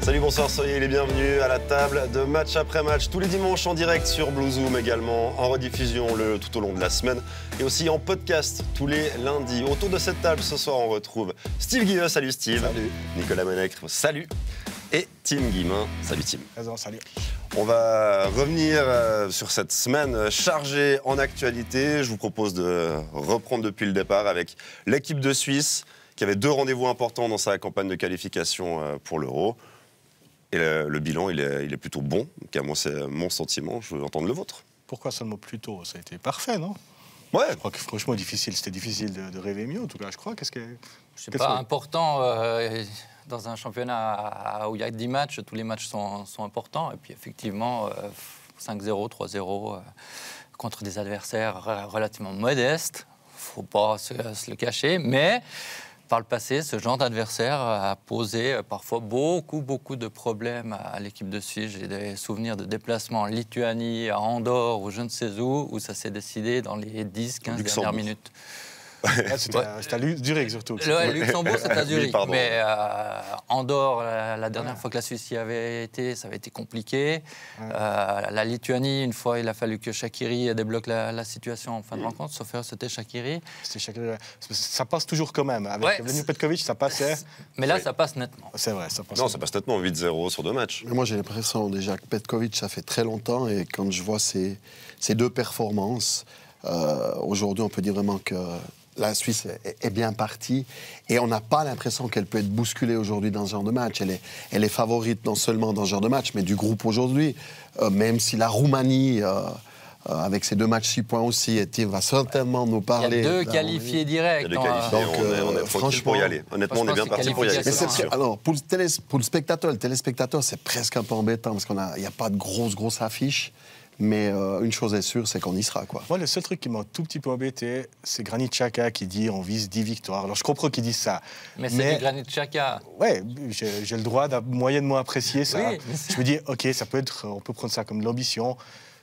Salut, bonsoir, soyez les bienvenus à la table de match après match, tous les dimanches en direct sur Blue Zoom, également en rediffusion tout au long de la semaine et aussi en podcast tous les lundis. Autour de cette table, ce soir, on retrouve Steve Guilleux, salut Steve. Salut. Nicolas Menecre, salut. Et Tim Guillemin, salut Tim. Salut. On va revenir sur cette semaine chargée en actualité. Je vous propose de reprendre depuis le départ avec l'équipe de Suisse qui avait 2 rendez-vous importants dans sa campagne de qualification pour l'Euro. Et le bilan, il est plutôt bon. Donc, moi, c'est mon sentiment. Je veux entendre le vôtre. Pourquoi seulement plutôt? Ça a été parfait, non? Ouais. Je crois que franchement, c'était difficile de rêver mieux, en tout cas. Je crois. C'est pas important dans un championnat où il y a 10 matchs. Tous les matchs sont importants. Et puis, effectivement, 5-0, 3-0 contre des adversaires relativement modestes. Il ne faut pas se le cacher. Mais par le passé, ce genre d'adversaire a posé parfois beaucoup de problèmes à l'équipe de Suisse. J'ai des souvenirs de déplacements en Lituanie, à Andorre ou je ne sais où ça s'est décidé dans les 10-15 dernières minutes. C'était à Zurich surtout. Luxembourg, c'est à Zurich. Oui, mais Andorre, la dernière fois que la Suisse y avait été, ça avait été compliqué. La Lituanie, une fois, il a fallu que Shaqiri débloque la situation en fin de rencontre. Sauf que c'était Shaqiri. C'était Shaqiri. Ça passe toujours quand même. Avec Vladimir Petkovic, ça passait. Mais là, ça passe nettement. C'est vrai, ça passe. Non, ça passe nettement. 8-0 sur 2 matchs. Mais moi, j'ai l'impression déjà que Petkovic, ça fait très longtemps. Et quand je vois ces 2 performances, aujourd'hui, on peut dire vraiment que la Suisse est bien partie et on n'a pas l'impression qu'elle peut être bousculée aujourd'hui dans ce genre de match. Elle est favorite non seulement dans ce genre de match, mais du groupe aujourd'hui. Même si la Roumanie, avec ses 2 matchs 6 points aussi, et Tim va certainement nous parler. Il y a 2 qualifiés directs. Il y a 2 qualifiés, on est tranquille pour y aller. Honnêtement, on est bien parti pour y aller. Alors, pour le téléspectateur, c'est presque un peu embêtant parce qu'il n'y a pas de grosse affiche. Mais une chose est sûre, c'est qu'on y sera, quoi. Moi, le seul truc qui m'a un tout petit peu embêté, c'est Granit Xhaka qui dit on vise 10 victoires. Alors, je comprends qu'il dise ça. Mais c'est du Granit Xhaka. Ouais, j'ai le droit de moyennement apprécier ça. Oui, je me dis, OK, on peut prendre ça comme de l'ambition.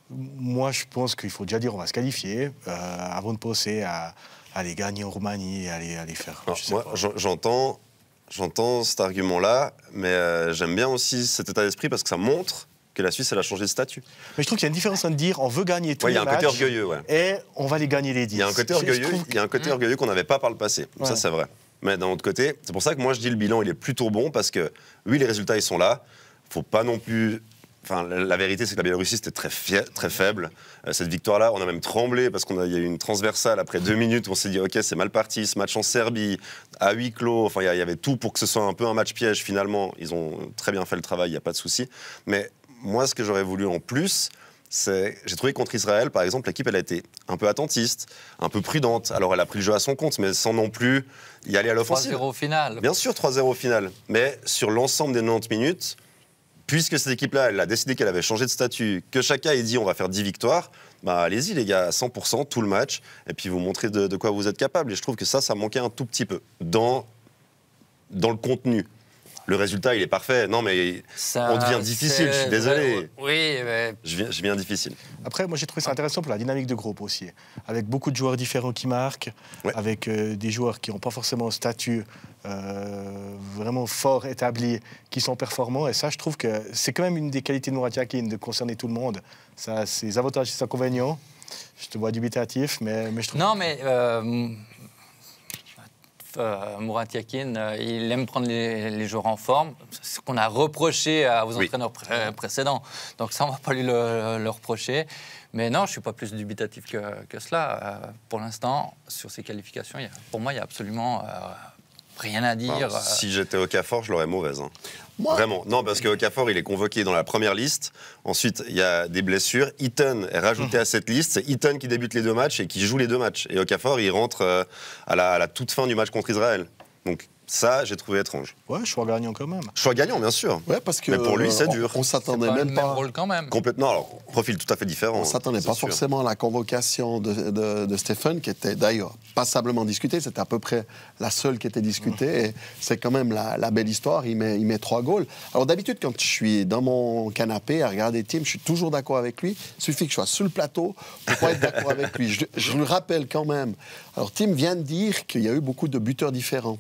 Moi, je pense qu'il faut déjà dire on va se qualifier avant de penser à aller gagner en Roumanie et aller faire... Moi, j'entends cet argument-là, mais j'aime bien aussi cet état d'esprit parce que ça montre que la Suisse, elle a changé de statut. Mais je trouve qu'il y a une différence entre dire on veut gagner tous les matchs... Il y a un côté orgueilleux, et on va les gagner les 10. Il y a un côté orgueilleux, qu'on n'avait pas par le passé. Ouais. Ça, c'est vrai. Mais d'un autre côté, c'est pour ça que moi, je dis le bilan, il est plutôt bon parce que, oui, les résultats, ils sont là. Il ne faut pas non plus... Enfin, la vérité, c'est que la Biélorussie, c'était très faible. Cette victoire-là, on a même tremblé parce qu'il y a eu une transversale après 2 minutes. On s'est dit, OK, c'est mal parti. Ce match en Serbie, à huis clos. Enfin, il y avait tout pour que ce soit un peu un match piège. Finalement, ils ont très bien fait le travail, il n'y a pas de souci. Mais moi, ce que j'aurais voulu en plus, c'est... J'ai trouvé contre Israël, par exemple, l'équipe, elle a été un peu attentiste, un peu prudente. Alors, elle a pris le jeu à son compte, mais sans non plus y aller à l'offensive. 3-0 au final. Bien sûr, 3-0 au final. Mais sur l'ensemble des 90 minutes... Puisque cette équipe-là, elle a décidé qu'elle avait changé de statut, que chacun ait dit on va faire 10 victoires, bah allez-y les gars, à 100%, tout le match, et puis vous montrez de quoi vous êtes capable. Et je trouve que ça manquait un tout petit peu dans le contenu. Le résultat, il est parfait. Non, mais on devient difficile, je suis désolé. Oui, mais... Je viens difficile. Après, moi, j'ai trouvé ça intéressant pour la dynamique de groupe aussi. Avec beaucoup de joueurs différents qui marquent, avec des joueurs qui n'ont pas forcément un statut vraiment fort établi, qui sont performants. Et ça, je trouve que c'est quand même une des qualités de Murat Yakin, de concerner tout le monde. Ça a ses avantages et ses inconvénients. Je te vois dubitatif, mais je trouve... Non, mais... Murat Yakin, il aime prendre les joueurs en forme, ce qu'on a reproché à vos entraîneurs précédents. Donc ça, on ne va pas lui le reprocher. Mais non, je ne suis pas plus dubitatif que cela. Pour l'instant, sur ces qualifications, pour moi, il n'y a absolument rien à dire. Alors, si j'étais Okafor, je l'aurais mauvaise. Hein. Vraiment. Non, parce que Okafor, il est convoqué dans la première liste. Ensuite, il y a des blessures. Eaton est rajouté à cette liste. C'est Eaton qui débute les 2 matchs et qui joue les 2 matchs. Et Okafor, il rentre à la toute fin du match contre Israël. Donc, ça, j'ai trouvé étrange. Ouais, choix gagnant quand même. Choix gagnant, bien sûr. Ouais, parce que mais pour lui, c'est dur. On s'attendait même pas. Rôle quand même. Complètement. Alors, profil tout à fait différent. On s'attendait pas forcément à la convocation de Stephen, qui était d'ailleurs passablement discutée. C'était à peu près la seule qui était discutée. Et c'est quand même la belle histoire. Il met 3 goals. Alors d'habitude, quand je suis dans mon canapé à regarder Tim, je suis toujours d'accord avec lui. Il suffit que je sois sur le plateau pour pas être d'accord avec lui. Je le rappelle quand même. Alors Tim vient de dire qu'il y a eu beaucoup de buteurs différents.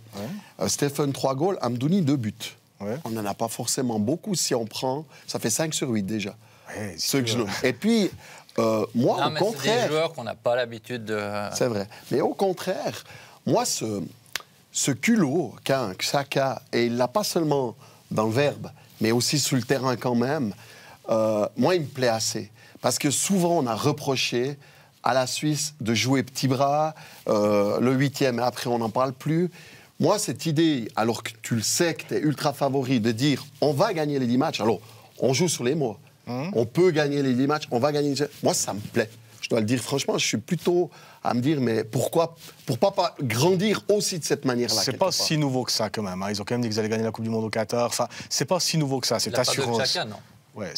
Stephen 3 goals, Amdouni 2 buts. Ouais. On n'en a pas forcément beaucoup. Si on prend, ça fait 5 sur 8 déjà. Ouais, Ceux que je nomme. Et puis, moi, Non, au mais contraire... c'est des joueurs qu'on n'a pas l'habitude de... C'est vrai. Mais au contraire, moi, ce culot qu'a Xhaka, et il ne l'a pas seulement dans le verbe, mais aussi sur le terrain quand même, moi, il me plaît assez. Parce que souvent, on a reproché à la Suisse de jouer petit bras, le 8e, et après, on n'en parle plus. Moi, cette idée, alors que tu le sais que tu es ultra favori, de dire on va gagner les 10 matchs, alors on joue sur les mots. On peut gagner les 10 matchs, on va gagner les... Moi, ça me plaît. Je dois le dire franchement, je suis plutôt à me dire, mais pourquoi pas grandir aussi de cette manière-là? C'est pas si nouveau que ça, quand même. Hein. Ils ont quand même dit qu'ils allaient gagner la Coupe du Monde au Qatar. Enfin, c'est pas si nouveau que ça, cette assurance. Chacun, non. Ouais,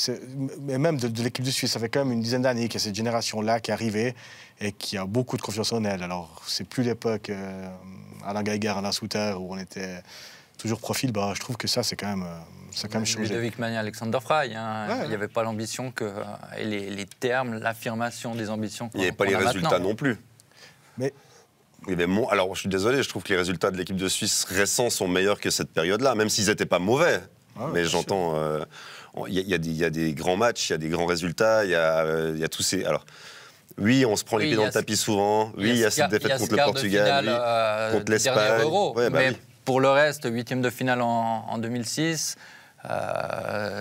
mais même de l'équipe de Suisse, ça fait quand même une dizaine d'années qu'il y a cette génération-là qui est arrivée et qui a beaucoup de confiance en elle. Alors, c'est plus l'époque Alain Geiger, Alain Souter, où on était toujours profil. Bah, je trouve que ça, c'est quand même changé. Ludovic Magnin, Alexander Frey. Hein. Ouais, il n'y avait pas l'ambition et les termes, l'affirmation des ambitions. Il n'y avait pas les résultats maintenant. non plus. Mais Il y avait alors, je suis désolé, je trouve que les résultats de l'équipe de Suisse récents sont meilleurs que cette période-là, même s'ils n'étaient pas mauvais. Ah, mais j'entends... Il y a des grands matchs, il y a des grands résultats, il y a tous ces... Alors, oui, on se prend les pieds dans le tapis souvent. Oui, il y a cette défaite contre le Portugal, contre l'Espagne. Ouais, bah mais oui. pour le reste, 8e de finale en 2006,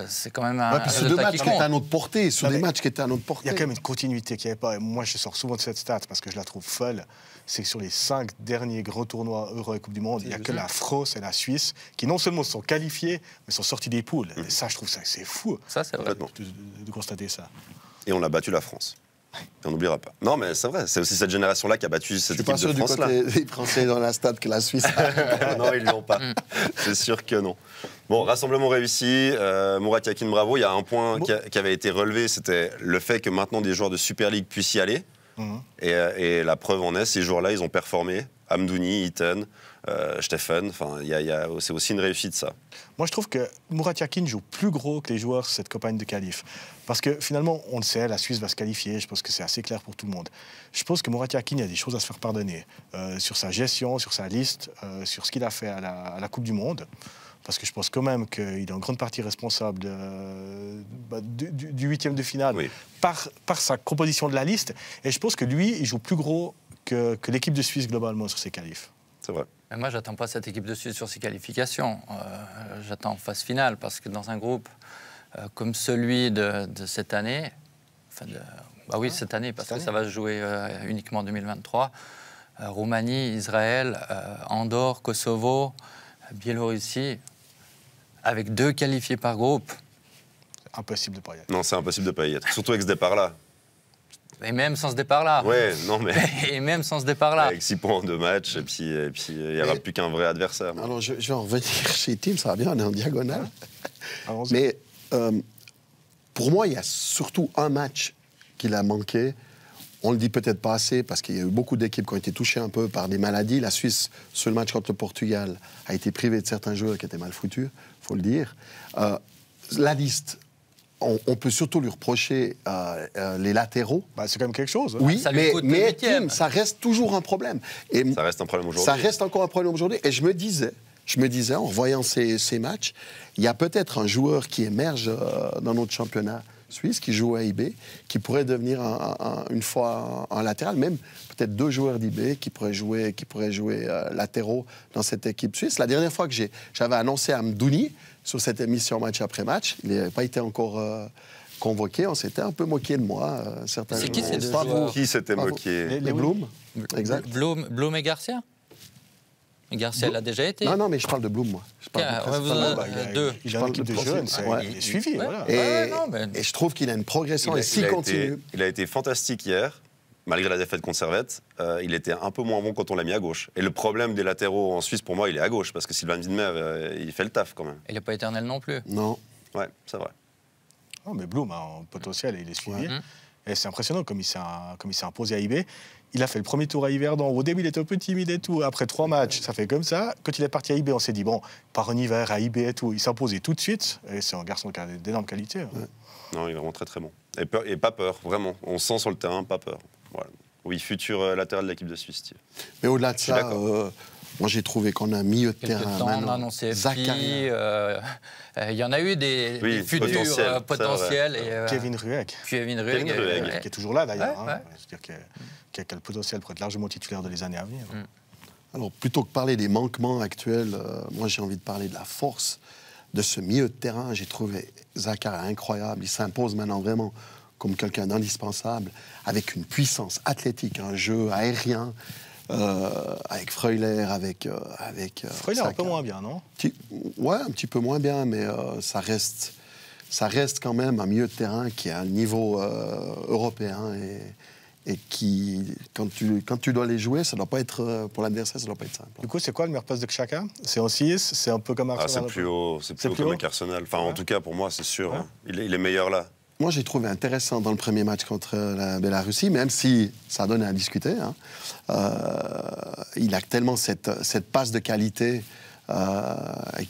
c'est quand même un sur des résultat matchs qui qui étaient compte. à notre portée, sur des matchs qui étaient à notre portée. il y a quand même une continuité qu'il n'y avait pas. Et moi, je sors souvent de cette stat parce que je la trouve folle. C'est que sur les 5 derniers gros tournois Euro et Coupe du Monde, il n'y a que la France et la Suisse qui non seulement sont qualifiés, mais sont sortis des poules. Et ça, je trouve ça c'est fou Ça, c'est vrai. de constater ça. Et on a battu la France. Et on n'oubliera pas. Non, mais c'est vrai, c'est aussi cette génération-là qui a battu cette équipe de France-là. Je suis pas sûr du côté des Français dans la stade que la Suisse a. Non, ils ne l'ont pas. C'est sûr que non. Bon, rassemblement réussi. Murat Yakin, bravo. Il y a un point qui avait été relevé, c'était le fait que maintenant des joueurs de Super League puissent y aller. Et la preuve en est, ces joueurs-là, ils ont performé. Amdouni, Itten, Stephen. Enfin, c'est aussi une réussite, ça. Moi, je trouve que Murat Yakin joue plus gros que les joueurs sur cette campagne de qualif. Parce que finalement, on le sait, la Suisse va se qualifier. Je pense que c'est assez clair pour tout le monde. Je pense que Murat Yakin, il y a des choses à se faire pardonner. Sur sa gestion, sur sa liste, sur ce qu'il a fait à la Coupe du Monde. Parce que je pense quand même qu'il est en grande partie responsable du 8e de finale par sa composition de la liste. Et je pense que lui, il joue plus gros que l'équipe de Suisse globalement sur ses qualifs. C'est vrai. Mais moi, j'attends pas cette équipe de Suisse sur ses qualifications. J'attends phase finale parce que dans un groupe comme celui de cette année, cette année, parce que ça va se jouer uniquement en 2023, Roumanie, Israël, Andorre, Kosovo, Biélorussie, avec 2 qualifiés par groupe. Impossible de pas y être. Non, c'est impossible de ne pas y être. Surtout avec ce départ-là. Et même sans ce départ-là. Ouais, non, mais... Et même sans ce départ-là. Avec 6 points en 2 matchs, et puis il n'y aura plus qu'un vrai adversaire. Alors, je vais en revenir chez Tim, ça va bien, on est en diagonale. Allons-y. Mais pour moi, il y a surtout un match qu'il a manqué. On le dit peut-être pas assez, parce qu'il y a eu beaucoup d'équipes qui ont été touchées un peu par des maladies. La Suisse, sur le match contre le Portugal, a été privée de certains joueurs qui étaient mal foutus, il faut le dire. La liste... On peut surtout lui reprocher les latéraux. C'est quand même quelque chose. Oui, ça lui coûte le mais 8e. Tim, ça reste toujours un problème. Et Ça reste un problème aujourd'hui. ça reste encore un problème aujourd'hui. Et je me disais, en voyant ces matchs, il y a peut-être un joueur qui émerge dans notre championnat suisse, qui joue à IB, qui pourrait devenir une fois un latéral, même peut-être 2 joueurs d'IB qui pourraient jouer latéraux dans cette équipe suisse. La dernière fois que j'avais annoncé Amdouni sur cette émission match après match, il n'avait pas été encore convoqué. On s'était un peu moqué de moi. C'est qui ces deux pas joueurs vous. Qui s'était Pas vous. moqué? Les Blum. Exact. Blum et Garcia. Garcia, elle a déjà été. Non, mais je parle de Blum, moi. Je parle principalement. Il a une équipe de jeunes, il est suivi. Voilà. Et je trouve qu'il a une progression. Et s'il continue... Il a été fantastique hier, malgré la défaite contre Servette. Il était un peu moins bon quand on l'a mis à gauche. Et le problème des latéraux en Suisse, pour moi, il est à gauche, parce que Sylvain Widmer, il fait le taf quand même. Il n'est pas éternel non plus. Non. Ouais, c'est vrai. Non, mais Blum a un potentiel et il est suivi. Et c'est impressionnant comme il s'est imposé à IB. Il a fait le premier tour à Yverdon. Au début, il était un peu timide et tout. Après 3 matchs, ça fait comme ça. Quand il est parti à IB, on s'est dit, bon, par un hiver à IB et tout, il s'est imposé tout de suite. Et c'est un garçon qui a d'énormes qualités. Ouais. Non, il est vraiment très très bon. Et pas peur, vraiment. On sent sur le terrain, pas peur. Voilà. Oui, futur latéral de l'équipe de Suisse, Steve. Mais au-delà de ça, Moi, j'ai trouvé qu'on a un milieu de terrain On a maintenant. annoncé Zakaria. il y y en a eu des futurs potentiels. Et, Kevin Rueg. Kevin Rueg. Qui est toujours là, d'ailleurs. Ouais. C'est-à-dire qu'il a le potentiel pour être largement titulaire dans les années à venir. Alors, plutôt que parler des manquements actuels, moi, j'ai envie de parler de la force de ce milieu de terrain. J'ai trouvé Zakaria incroyable. Il s'impose maintenant vraiment comme quelqu'un d'indispensable, avec une puissance athlétique, un jeu aérien, avec Freuler, avec Freuler un peu moins bien, non? Ouais, un petit peu moins bien, mais ça reste quand même un milieu de terrain qui est à un niveau européen et qui, quand tu dois les jouer, ça doit pas être, pour l'adversaire, ça doit pas être simple. Du coup, c'est quoi le meilleur poste de Xhaka? C'est en 6, c'est un peu comme Arsenal. C'est plus haut qu'avec Arsenal. Enfin, en tout cas, pour moi, c'est sûr. Hein. Il est meilleur là. Moi, j'ai trouvé intéressant dans le premier match contre la Biélorussie, même si ça donne à discuter. Hein. Il a tellement cette passe de qualité.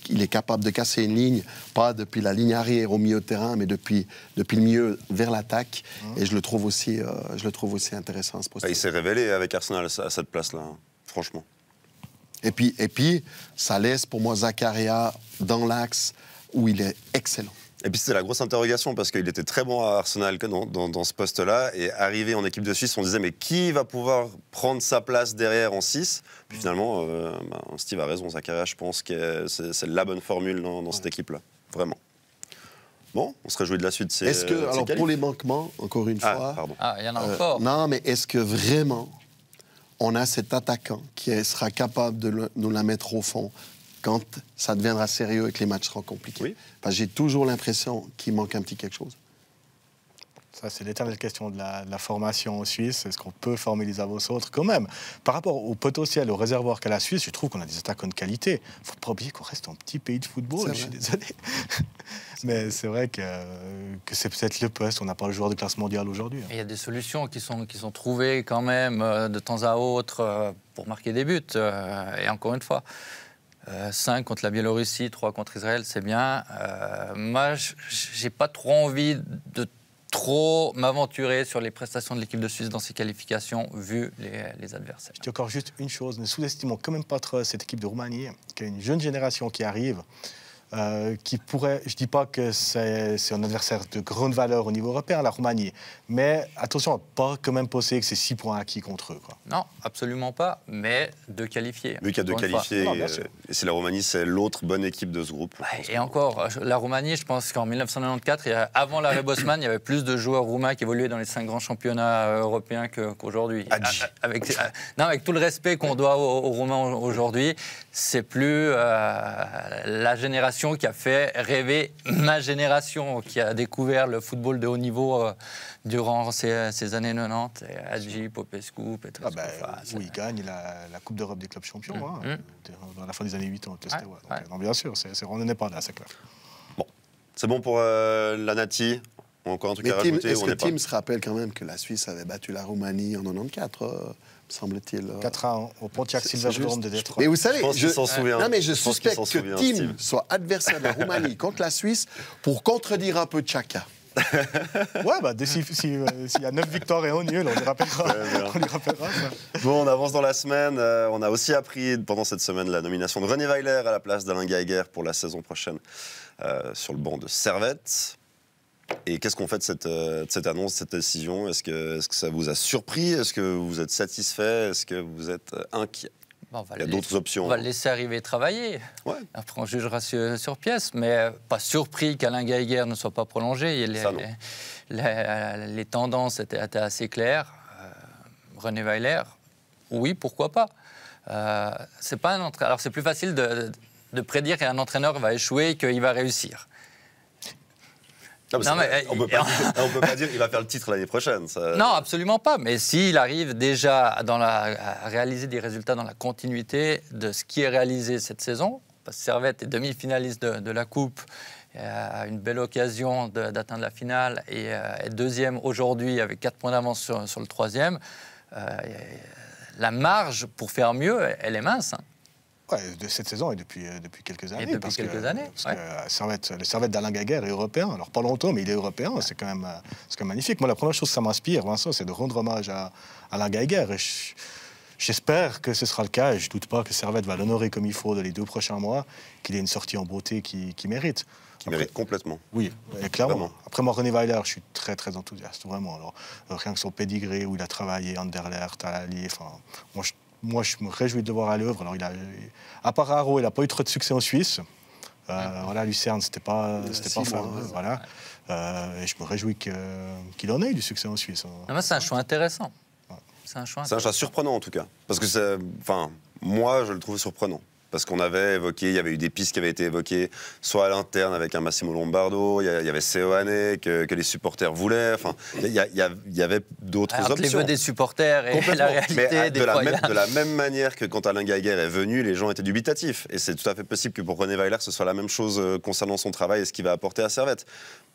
Il est capable de casser une ligne, pas depuis la ligne arrière au milieu de terrain, mais depuis le milieu vers l'attaque. Et je le trouve aussi intéressant, ce poste. Il s'est révélé avec Arsenal à cette place-là, hein, franchement. Et puis, ça laisse pour moi Zakaria dans l'axe où il est excellent. Et puis c'était la grosse interrogation parce qu'il était très bon à Arsenal dans ce poste-là. Et arrivé en équipe de Suisse, on disait mais qui va pouvoir prendre sa place derrière en 6 ? Puis finalement, Steve a raison, Zakaria, je pense que c'est la bonne formule dans cette équipe-là. Vraiment. Bon, on se réjouit de la suite. Est-ce que, alors pour les manquements, encore une fois... il y en a encore. Non, mais est-ce que vraiment on a cet attaquant qui sera capable de nous la mettre au fond quand ça deviendra sérieux et que les matchs seront compliqués? Oui. Parce que j'ai toujours l'impression qu'il manque un petit quelque chose. Ça, c'est l'éternelle question de la formation en Suisse. Est-ce qu'on peut former les avos autres? Quand même, par rapport au potentiel, au réservoir qu'a la Suisse, je trouve qu'on a des attaquants de qualité. Il ne faut pas oublier qu'on reste un petit pays de football, je suis désolé. Mais c'est vrai que c'est peut-être le poste. On n'a pas le joueur de classe mondiale aujourd'hui. Il y a des solutions qui sont trouvées quand même de temps à autre pour marquer des buts. Et encore une fois, 5 contre la Biélorussie, 3 contre Israël, c'est bien. Moi, j'ai pas trop envie de trop m'aventurer sur les prestations de l'équipe de Suisse dans ses qualifications, vu les adversaires. Je dis encore juste une chose, ne sous-estimons quand même pas trop cette équipe de Roumanie, qui a une jeune génération qui arrive, qui pourrait, je ne dis pas que c'est un adversaire de grande valeur au niveau européen, la Roumanie, mais attention à ne pas quand même penser que c'est 6 points acquis contre eux. Quoi. Non, absolument pas, mais de qualifier. Vu qu'il y a 2 qualifiés, et c'est la Roumanie, c'est l'autre bonne équipe de ce groupe. Et encore, la Roumanie, je pense qu'en 1994, avant l'arrêt Bosman, il y avait plus de joueurs roumains qui évoluaient dans les 5 grands championnats européens qu'aujourd'hui. Avec tout le respect qu'on doit aux Roumains aujourd'hui, c'est plus la génération qui a fait rêver ma génération, qui a découvert le football de haut niveau durant ces années 90. Hadji, Popescu, Petrescu. Où il gagne la Coupe d'Europe des clubs champions, à la fin des années 80. Donc, bien sûr, on n'en est pas là, c'est clair. Bon, c'est bon pour la Nati. Encore un truc à rajouter? Est-ce que Tim se rappelle quand même que la Suisse avait battu la Roumanie en 94 semble-t-il. 4-1 au Pontiac Silverdome de Détroit. Mais vous savez, je s'en souviens. Non, mais je suspecte que Tim soit adversaire de la Roumanie contre la Suisse pour contredire un peu Xhaka. Ouais, s'il y a 9 victoires et 1 nul, on lui rappellera. Ça. Bon, on avance dans la semaine. On a aussi appris pendant cette semaine la nomination de René Weiler à la place d'Alain Geiger pour la saison prochaine sur le banc de Servette. Et qu'est-ce qu'on fait de cette annonce, de cette décision? Est-ce que ça vous a surpris? Est-ce que vous êtes satisfait? Est-ce que vous êtes inquiet? Il y a d'autres options. On va le laisser arriver travailler. Ouais. Après, on jugera sur pièce. Mais pas surpris qu'Alain Geiger ne soit pas prolongé. Les tendances étaient assez claires. René Weiler, oui, pourquoi pas. C'est pas un entraîneur. Alors, c'est plus facile de prédire qu'un entraîneur va échouer et qu'il va réussir. On ne peut pas dire qu'il va faire le titre l'année prochaine. Ça... Non, absolument pas. Mais s'il arrive déjà à réaliser des résultats dans la continuité de ce qui est réalisé cette saison, parce que Servette est demi-finaliste de la Coupe, a une belle occasion d'atteindre la finale et est deuxième aujourd'hui avec 4 points d'avance sur le troisième, la marge pour faire mieux, elle est mince. Hein. Ouais, de cette saison et depuis quelques années. Parce que le Servette d'Alain Geiger est européen. Alors pas longtemps, mais il est européen. C'est quand même magnifique. Moi, la première chose que ça m'inspire, Vincent, c'est de rendre hommage à Alain Geiger. J'espère que ce sera le cas et je ne doute pas que Servette va l'honorer comme il faut dans les 2 prochains mois, qu'il ait une sortie en beauté qui mérite. Qui mérite complètement. Oui, clairement. Vraiment. Après, moi, René Weiler, je suis très, très enthousiaste, vraiment. Alors, rien que son pédigré, où il a travaillé, Anderlecht, à l'Ali, enfin, moi, je me réjouis de le voir à l'œuvre. Alors, à part Haro, il n'a pas eu trop de succès en Suisse. Voilà, Lucerne, c'était pas fameux. Voilà. Et je me réjouis qu'il en ait eu du succès en Suisse. C'est un choix intéressant. C'est un choix surprenant, en tout cas. Parce que, moi, je le trouve surprenant. Parce qu'on avait évoqué, il y avait eu des pistes qui avaient été évoquées, soit à l'interne avec un Massimo Lombardo, il y avait Seoane que les supporters voulaient. Enfin, il y avait d'autres options. Les vœux des supporters et la réalité des foyers. De la même manière que quand Alain Geiger est venu, les gens étaient dubitatifs. Et c'est tout à fait possible que pour René Weiler, ce soit la même chose concernant son travail et ce qu'il va apporter à Servette.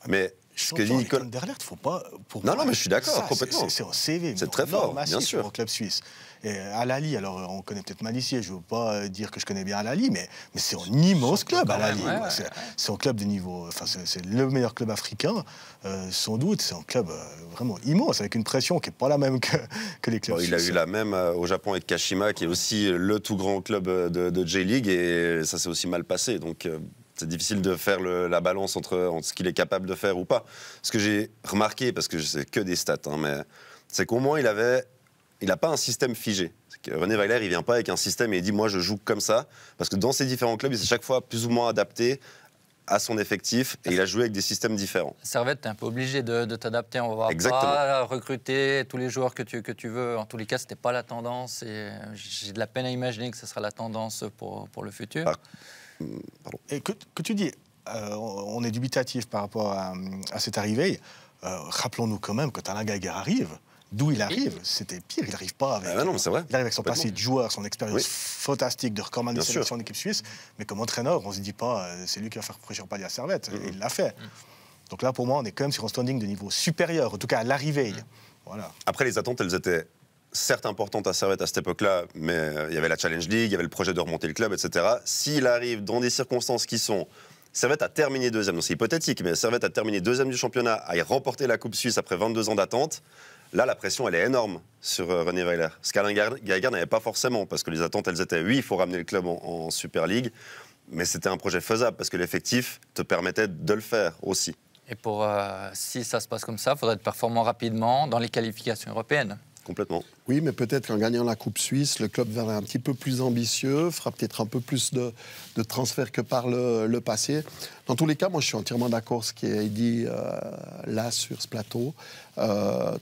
Mais ce que dit Nicolas... Anderlecht, faut pas... Non, mais je suis d'accord, complètement. C'est un CV. C'est très fort, bien sûr. Pour un club suisse. Et à l'Ali, alors on connaît peut-être Malissier, je ne veux pas dire que je connais bien à l'Ali, mais c'est un immense club à l'Ali. C'est un club de niveau, c'est le meilleur club africain, sans doute. C'est un club vraiment immense, avec une pression qui n'est pas la même que les clubs suisses. Il a eu la même au Japon avec Kashima, qui est aussi le tout grand club de J-League, et ça s'est aussi mal passé. Donc c'est difficile de faire la balance entre ce qu'il est capable de faire ou pas. Ce que j'ai remarqué, parce que c'est que des stats, mais c'est qu'au moins il n'a pas un système figé. René Weiler, il ne vient pas avec un système et il dit « moi, je joue comme ça ». Parce que dans ces différents clubs, il s'est chaque fois plus ou moins adapté à son effectif et il a joué avec des systèmes différents. Servette, tu es un peu obligé de t'adapter. On ne va pas recruter tous les joueurs que tu veux. En tous les cas, ce n'était pas la tendance. Et j'ai de la peine à imaginer que ce sera la tendance pour le futur. Pardon. Et que tu dis, on est dubitatif par rapport à cette arrivée. Rappelons-nous quand même, quand Alain Geiger arrive, d'où il arrive, c'était pire. Il n'arrive pas avec. Non, c'est vrai. Il arrive avec son passé de joueur, son expérience fantastique de recordman de sélection en équipe suisse. Mais comme entraîneur, on ne se dit pas, c'est lui qui va faire pression palier à Servette. Et il l'a fait. Donc là, pour moi, on est quand même sur un standing de niveau supérieur, en tout cas à l'arrivée. Voilà. Après, les attentes, elles étaient certes importantes à Servette à cette époque-là, mais il y avait la Challenge League, il y avait le projet de remonter le club, etc. S'il arrive dans des circonstances qui sont... Servette a terminé deuxième, donc c'est hypothétique, mais Servette a terminé deuxième du championnat, a remporté la Coupe Suisse après 22 ans d'attente. Là, la pression, elle est énorme sur René Weiler. Ce qu'Alain Geiger n'avait pas forcément, parce que les attentes, elles étaient, oui, il faut ramener le club en Super League, mais c'était un projet faisable, parce que l'effectif te permettait de le faire aussi. Et si ça se passe comme ça, il faudrait être performant rapidement dans les qualifications européennes. Complètement. Oui, mais peut-être qu'en gagnant la Coupe Suisse, le club verra un petit peu plus ambitieux, fera peut-être un peu plus de transferts que par le passé. Dans tous les cas, moi, je suis entièrement d'accord avec ce qui est dit là, sur ce plateau.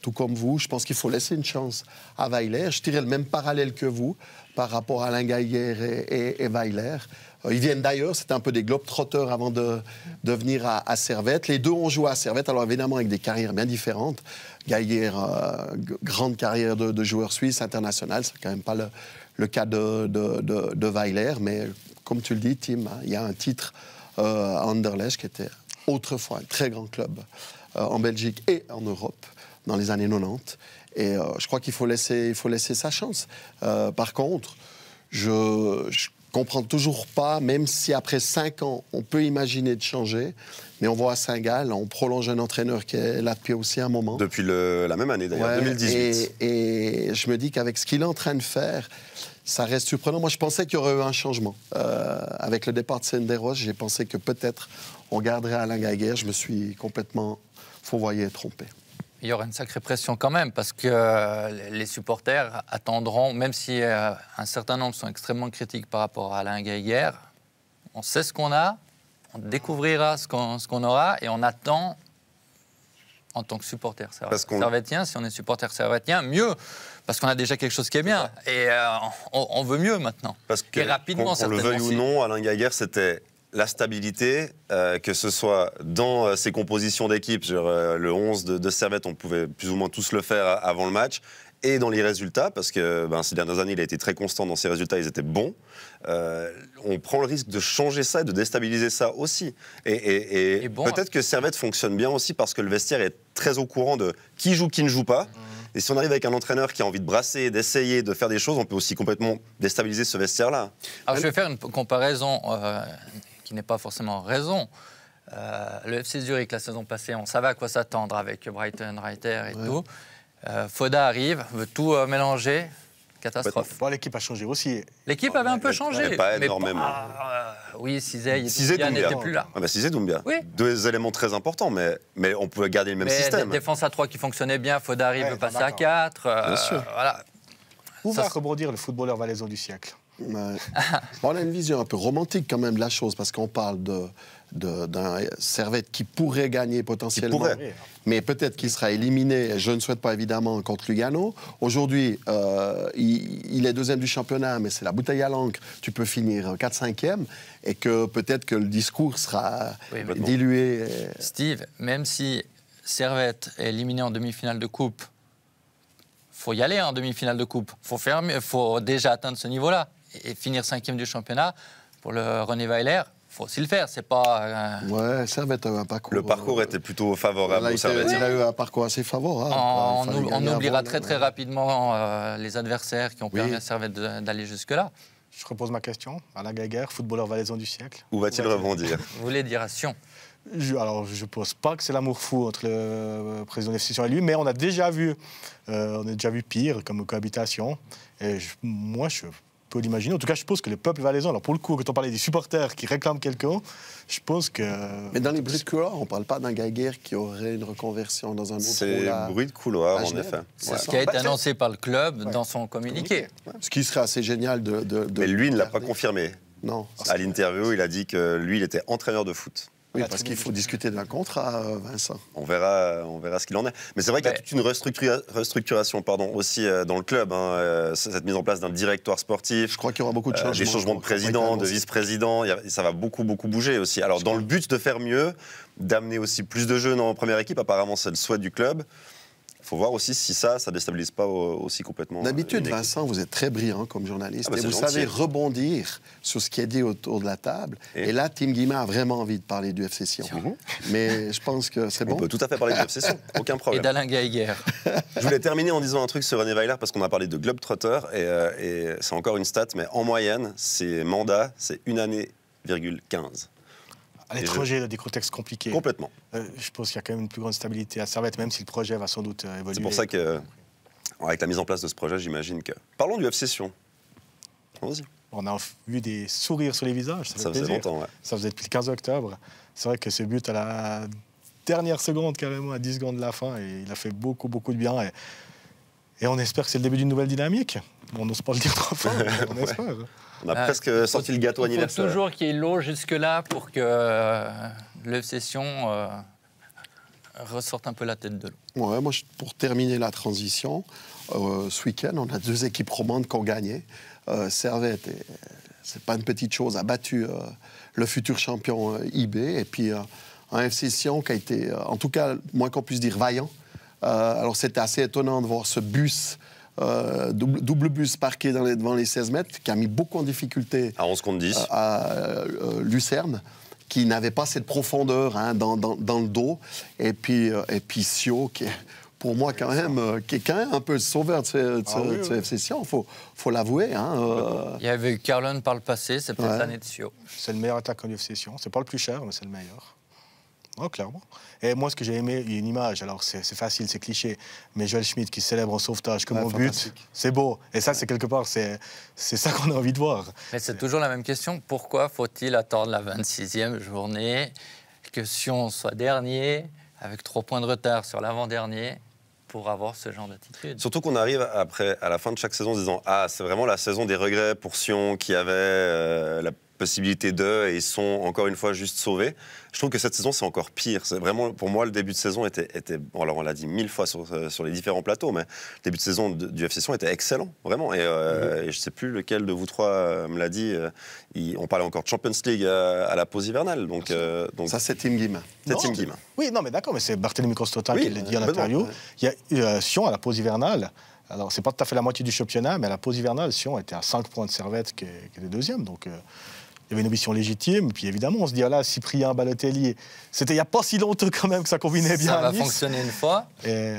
Tout comme vous, je pense qu'il faut laisser une chance à Weiler. Je tirais le même parallèle que vous par rapport à Alain Geiger et Weiler. Ils viennent d'ailleurs, c'était un peu des globetrotters avant de venir à Servette. Les deux ont joué à Servette, alors évidemment avec des carrières bien différentes. Geiger, grande carrière de joueur suisse international, c'est quand même pas le cas de Weiler, mais comme tu le dis, Tim, il y a un titre à Anderlecht qui était autrefois un très grand club en Belgique et en Europe dans les années 90. Et je crois qu'il faut laisser sa chance. Par contre, je comprends toujours pas, même si après 5 ans, on peut imaginer de changer, mais on voit à Saint-Gall, on prolonge un entraîneur qui est là depuis aussi un moment. Depuis la même année d'ailleurs, 2018. Et je me dis qu'avec ce qu'il est en train de faire, ça reste surprenant. Moi, je pensais qu'il y aurait eu un changement. Avec le départ de Senderos, j'ai pensé que peut-être on garderait Alain Geiger. Je me suis complètement fourvoyé et trompé. Il y aura une sacrée pression quand même, parce que les supporters attendront, même si un certain nombre sont extrêmement critiques par rapport à Alain Geiger, on sait ce qu'on a, on découvrira ce qu'on aura, et on attend, en tant que supporter servettien, si on est supporter servettien, mieux, parce qu'on a déjà quelque chose qui est bien, et on veut mieux maintenant. Parce que, et rapidement, qu'on le veuille ou non, Alain Geiger, c'était la stabilité, que ce soit dans ses compositions d'équipe, le 11 de Servette, on pouvait plus ou moins tous le faire avant le match, et dans les résultats, parce que ces dernières années, il a été très constant dans ses résultats, ils étaient bons. On prend le risque de changer ça et de déstabiliser ça aussi. Et bon, peut-être que Servette fonctionne bien aussi parce que le vestiaire est très au courant de qui joue, qui ne joue pas. Et si on arrive avec un entraîneur qui a envie de brasser, d'essayer, de faire des choses, on peut aussi complètement déstabiliser ce vestiaire-là. Alors je vais faire une comparaison qui n'est pas forcément raison. Le FC Zurich, la saison passée, on savait à quoi s'attendre avec Brighton, Reiter et tout. Foda arrive, veut tout mélanger, Catastrophe. Bon, l'équipe a changé aussi. L'équipe avait un peu changé. Mais pas énormément. Oui, Cizé Doumbia n'était plus là. Cizé Doumbia. Oui. 2 éléments très importants, mais on pouvait garder le même système. Défense à 3 qui fonctionnait bien, Fodari veut passer à 4. Bien sûr. Voilà. Où va rebondir le footballeur valaisan du siècle? Ouais. Bon, on a une vision un peu romantique quand même de la chose, parce qu'on parle d'un Servette qui pourrait gagner potentiellement, mais peut-être qu'il sera éliminé. Je ne souhaite pas évidemment contre Lugano. Aujourd'hui, il est deuxième du championnat, mais c'est la bouteille à l'encre. Tu peux finir 4-5e, et que peut-être que le discours sera dilué. Steve, même si Servette est éliminé en demi-finale de coupe, faut y aller en demi-finale de coupe. Faut déjà atteindre ce niveau-là. Et finir 5e du championnat, pour le René Weiler, il faut aussi le faire. C'est pas... Ouais, Servette a eu un parcours... Le parcours était plutôt favorable au Servette. Il a eu un parcours assez favorable. On oubliera très rapidement les adversaires qui ont permis à Servette d'aller jusque-là. Je repose ma question. Alain Gaguerre, footballeur valaisan du siècle. Où va-t-il rebondir? Vous voulez dire à Sion? Alors, je ne pense pas que c'est l'amour fou entre le président de FC Sion et lui, mais on a déjà vu pire comme cohabitation. Et moi, je peux l'imaginer. En tout cas, je pense que le peuple valaisan, alors pour le coup, quand on parlait des supporters qui réclament quelqu'un, je pense que... Mais dans les bruits de couloir, on ne parle pas d'un Gaguerre qui aurait une reconversion dans un autre rôle. C'est bruit de couloir, en effet. C'est ce qui a été annoncé par le club dans son communiqué. Ce qui serait assez génial Mais lui, il ne l'a pas confirmé. Non. À l'interview, il a dit que lui, il était entraîneur de foot. Oui, parce qu'il faut discuter d'un contrat, Vincent. On verra ce qu'il en est. Mais c'est vrai qu'il y a toute une restructuration aussi dans le club. Cette mise en place d'un directoire sportif. Je crois qu'il y aura beaucoup de changements. Des changements de président, de vice-président. Ça va beaucoup bouger aussi. Alors, dans le but de faire mieux, d'amener aussi plus de jeunes en première équipe, apparemment, c'est le souhait du club. Il faut voir aussi si ça déstabilise pas aussi complètement. D'habitude, Vincent, vous êtes très brillant comme journaliste et vous savez rebondir sur ce qui est dit autour de la table. Et là, Tim Guillemin a vraiment envie de parler du FC Sion. Mais je pense que c'est bon. On peut tout à fait parler du FC Sion, aucun problème. Et d'Alain Gaguerre. Je voulais terminer en disant un truc sur René Weiler parce qu'on a parlé de Globetrotter et c'est encore une stat, mais en moyenne, ses mandats, c'est 1 année,15. À l'étranger, dans des contextes compliqués. Complètement. Je pense qu'il y a quand même une plus grande stabilité à Servette, même si le projet va sans doute évoluer. C'est pour ça qu'avec la mise en place de ce projet, j'imagine que... Parlons du FC Sion. Allons-y. On a vu des sourires sur les visages. Ça faisait longtemps, ouais. Ça faisait depuis le 15 octobre. C'est vrai que ce but à la dernière seconde, carrément, à 10 secondes de la fin, et il a fait beaucoup de bien. Et on espère que c'est le début d'une nouvelle dynamique. On n'ose pas le dire trop fort, mais on espère. On a presque sorti le gâteau anniversaire. Il faut toujours qu'il y ait l'eau jusque-là pour que le FC Sion ressorte un peu la tête de l'eau. Ouais, moi, pour terminer la transition, ce week-end, on a 2 équipes romandes qui ont gagné. Servette, c'est pas une petite chose, a battu le futur champion IB. Et puis un FC Sion qui a été, en tout cas, moins qu'on puisse dire, vaillant. Alors c'était assez étonnant de voir ce bus... double bus parqué devant les 16 mètres, qui a mis beaucoup en difficulté à 11 contre 10 à Lucerne, qui n'avait pas cette profondeur dans le dos. Et puis Sio, qui est pour moi quand même un peu le sauveur de ce FC Sion, faut l'avouer. Il y avait eu Carlon par le passé, c'est peut-être l'année de Sio. C'est le meilleur attaquant du FC Sion. C'est pas le plus cher, mais c'est le meilleur. Oh, clairement. Et moi, ce que j'ai aimé, il y a une image, alors c'est facile, c'est cliché, mais Joel Schmidt qui célèbre en sauvetage comme au but, c'est beau. Et ça, c'est quelque part, c'est ça qu'on a envie de voir. Mais c'est toujours la même question. Pourquoi faut-il attendre la 26e journée, que Sion soit dernier, avec 3 points de retard sur l'avant-dernier, pour avoir ce genre d'attitude? Surtout qu'on arrive après, à la fin de chaque saison, en se disant « Ah, c'est vraiment la saison des regrets pour Sion qui avait la possibilité d'eux et ils sont encore une fois juste sauvés. » Je trouve que cette saison, c'est encore pire. C'est vraiment, pour moi, le début de saison était bon, alors on l'a dit 1000 fois sur les différents plateaux, mais le début de saison du FC Sion était excellent, vraiment. Et je ne sais plus lequel de vous trois me l'a dit. On parlait encore de Champions League à la pause hivernale. Donc ça, c'est Tim Guillemin. C'est Tim Guillemin. Oui, non, mais d'accord, mais c'est Barthélémy Costota qui l'a dit en interview. Il y a Sion à la pause hivernale. Alors, c'est pas tout à fait la moitié du championnat, mais à la pause hivernale, Sion était à 5 points de Servette, qui est deuxième. Donc, il y avait une ambition légitime. Puis évidemment, on se dit, ah là, Cyprien, Balotelli, c'était il n'y a pas si longtemps quand même que ça combinait bien. Ça va fonctionner une fois. Et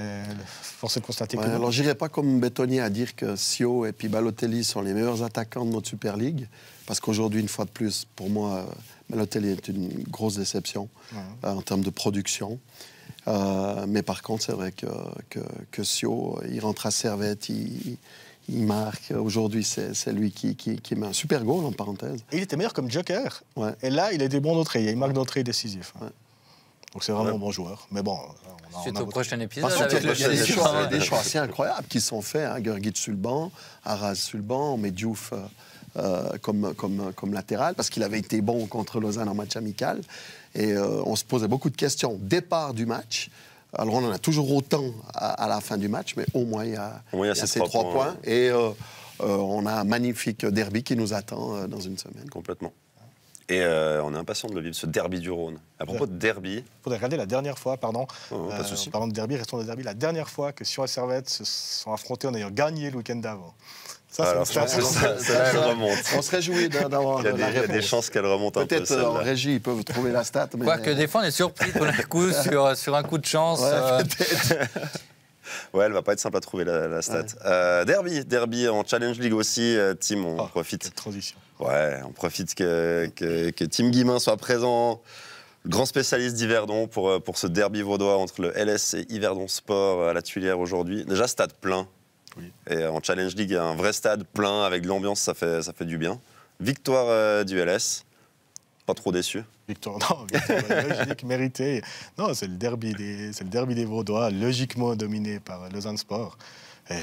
force est de constater que... Alors, j'irai pas comme bétonnier à dire que Sio et puis Balotelli sont les meilleurs attaquants de notre Super League. Parce qu'aujourd'hui, une fois de plus, pour moi, Balotelli est une grosse déception en termes de production. Mais par contre, c'est vrai que Sio, il rentre à Servette, il Il marque. Aujourd'hui, c'est lui qui met un super goal, en parenthèse. Et il était meilleur comme joker. Ouais. Et là, il a des bons d'entrée. Il marque d'entrée décisif. Ouais. Donc c'est vraiment un bon joueur. Mais bon, Suite au prochain épisode. Par contre, avec il y a le des choix assez incroyables qui sont faits. Hein. Gurgic sur le banc, Arras sur le banc, on met Diouf comme latéral, parce qu'il avait été bon contre Lausanne en match amical. Et on se posait beaucoup de questions. Départ du match. Alors, on en a toujours autant à la fin du match, mais au moins, il y a ces 3 points. Et on a un magnifique derby qui nous attend dans une semaine. Complètement. Et on est impatient de le vivre, ce derby du Rhône. À propos de derby... Il faudrait regarder la dernière fois, pardon. Pas de souci. Parlant de derby, restons de derby. La dernière fois que Sion et Servette se sont affrontés en ayant gagné le week-end d'avant. Alors, je pense que ça remonte. On se réjouit d'avoir la réponse. Il y a des chances qu'elle remonte un peu. Peut-être en régie, ils peuvent trouver la stat. Mais... Quoique des fois, on est surpris tout d'un coup sur un coup de chance. Ouais, peut-être. Ouais, elle va pas être simple à trouver la stat. Ouais. Derby en Challenge League aussi, Tim, on profite. Quelle transition. Ouais, on profite que Tim Guillemin soit présent, grand spécialiste d'Yverdon pour ce derby vaudois entre le LS et Yverdon Sport à la Tuilière aujourd'hui. Déjà, stade plein. Oui. Et en Challenge League, il y a un vrai stade plein avec de l'ambiance, ça fait du bien. Victoire du LS, pas trop déçu. Victoire logique, méritée. Non, c'est le derby des Vaudois, logiquement dominé par Lausanne Sport. Et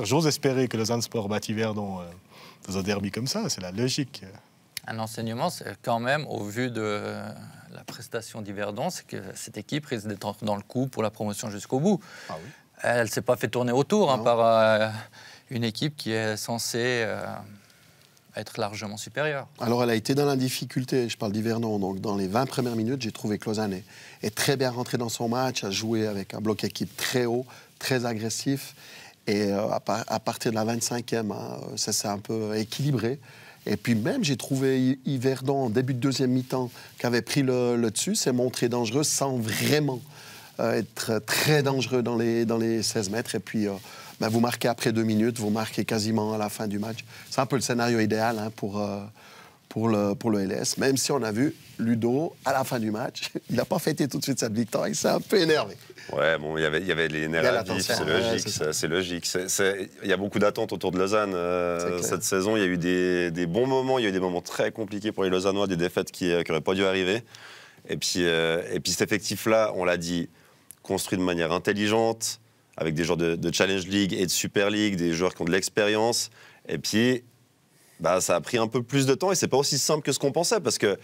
j'ose espérer que Lausanne Sport batte Yverdon dans un derby comme ça, c'est la logique. Un enseignement, c'est quand même, au vu de la prestation d'Yverdon, c'est que cette équipe risque d'être dans le coup pour la promotion jusqu'au bout. Ah oui. Elle ne s'est pas fait tourner autour par une équipe qui est censée être largement supérieure. Alors, elle a été dans la difficulté, je parle d'Yverdon, donc dans les 20 premières minutes, j'ai trouvé que Lausanne est très bien rentré dans son match, a joué avec un bloc équipe très haut, très agressif, et à partir de la 25e, ça s'est un peu équilibré. Et puis même, j'ai trouvé Yverdon, en début de deuxième mi-temps, qui avait pris le dessus, s'est montré dangereux sans vraiment être très dangereux dans les 16 mètres. Et puis, vous marquez après 2 minutes, vous marquez quasiment à la fin du match. C'est un peu le scénario idéal pour le LS. Même si on a vu Ludo, à la fin du match, il n'a pas fêté tout de suite cette victoire. Il s'est un peu énervé. Ouais, bon, il y avait les nerfs à vif, c'est logique. Il y a beaucoup d'attentes autour de Lausanne cette saison. Il y a eu des bons moments, il y a eu des moments très compliqués pour les Lausannois, des défaites qui n'auraient pas dû arriver. Et puis cet effectif-là, on l'a dit, construit de manière intelligente, avec des joueurs de Challenge League et de Super League, des joueurs qui ont de l'expérience. Et puis, ça a pris un peu plus de temps et c'est pas aussi simple que ce qu'on pensait parce que